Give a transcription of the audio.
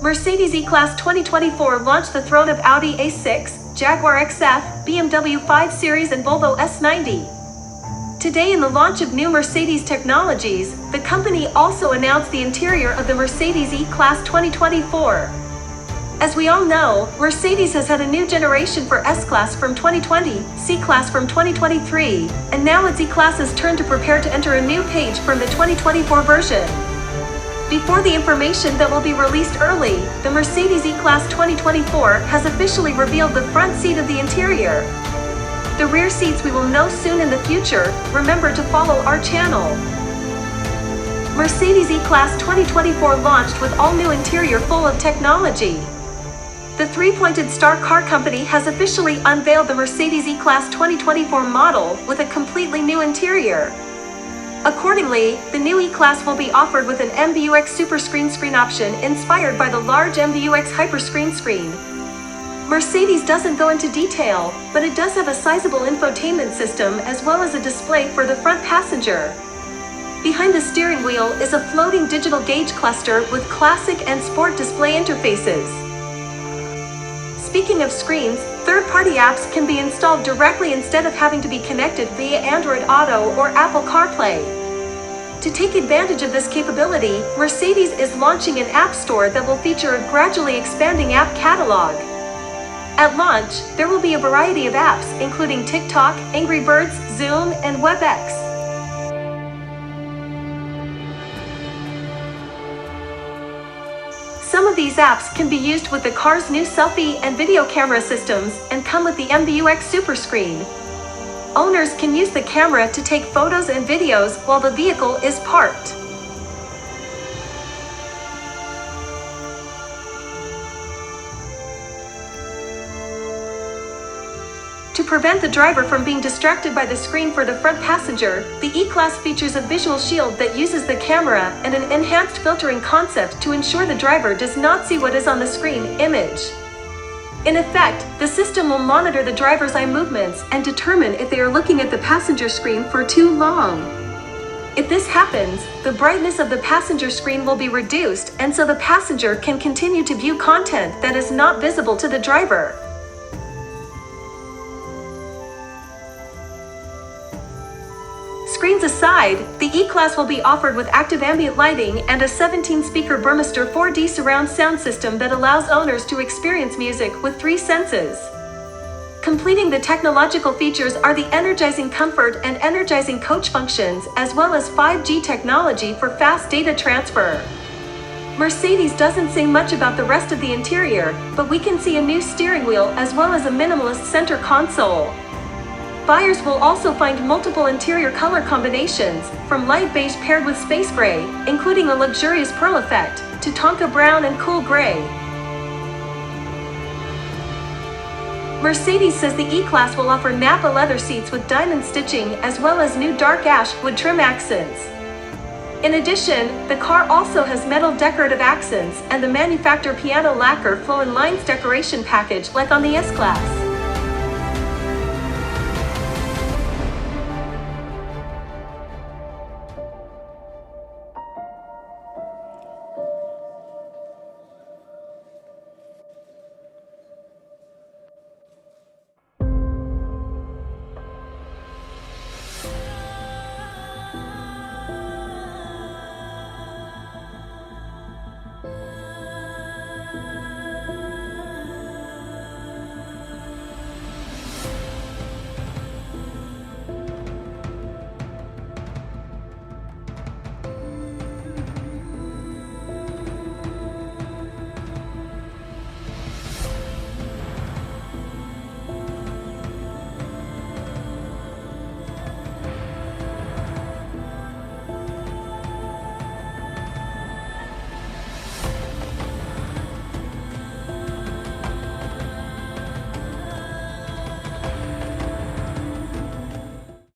Mercedes E-Class 2024 launched the throne of Audi A6, Jaguar XF, BMW 5 Series and Volvo S90. Today, in the launch of new Mercedes technologies, the company also announced the interior of the Mercedes E-Class 2024. As we all know, Mercedes has had a new generation for S-Class from 2020, C-Class from 2023, and now its E-Class is turned to prepare to enter a new page from the 2024 version. Before the information that will be released early, the Mercedes E-Class 2024 has officially revealed the front seat of the interior. The rear seats we will know soon in the future. Remember to follow our channel. Mercedes E-Class 2024 launched with all-new interior full of technology. The three-pointed star car company has officially unveiled the Mercedes E-Class 2024 model with a completely new interior. Accordingly, the new E-Class will be offered with an MBUX Super Screen option inspired by the large MBUX Hyperscreen screen. Mercedes doesn't go into detail, but it does have a sizable infotainment system as well as a display for the front passenger. Behind the steering wheel is a floating digital gauge cluster with classic and sport display interfaces. Speaking of screens, third-party apps can be installed directly instead of having to be connected via Android Auto or Apple CarPlay. To take advantage of this capability, Mercedes is launching an app store that will feature a gradually expanding app catalog. At launch, there will be a variety of apps, including TikTok, Angry Birds, Zoom, and WebEx. Some of these apps can be used with the car's new selfie and video camera systems and come with the MBUX Super Screen. Owners can use the camera to take photos and videos while the vehicle is parked. To prevent the driver from being distracted by the screen for the front passenger, the E-Class features a visual shield that uses the camera and an enhanced filtering concept to ensure the driver does not see what is on the screen image. In effect, the system will monitor the driver's eye movements and determine if they are looking at the passenger screen for too long. If this happens, the brightness of the passenger screen will be reduced, and so the passenger can continue to view content that is not visible to the driver. Screens aside, the E-Class will be offered with active ambient lighting and a 17-speaker Burmester 4D surround sound system that allows owners to experience music with 3 senses. Completing the technological features are the energizing comfort and energizing coach functions, as well as 5G technology for fast data transfer. Mercedes doesn't say much about the rest of the interior, but we can see a new steering wheel as well as a minimalist center console. Buyers will also find multiple interior color combinations, from light beige paired with space gray, including a luxurious pearl effect, to tonka brown and cool gray. Mercedes says the E-Class will offer Napa leather seats with diamond stitching as well as new dark ash wood trim accents. In addition, the car also has metal decorative accents and the manufacturer piano lacquer flow and lines decoration package like on the S-Class.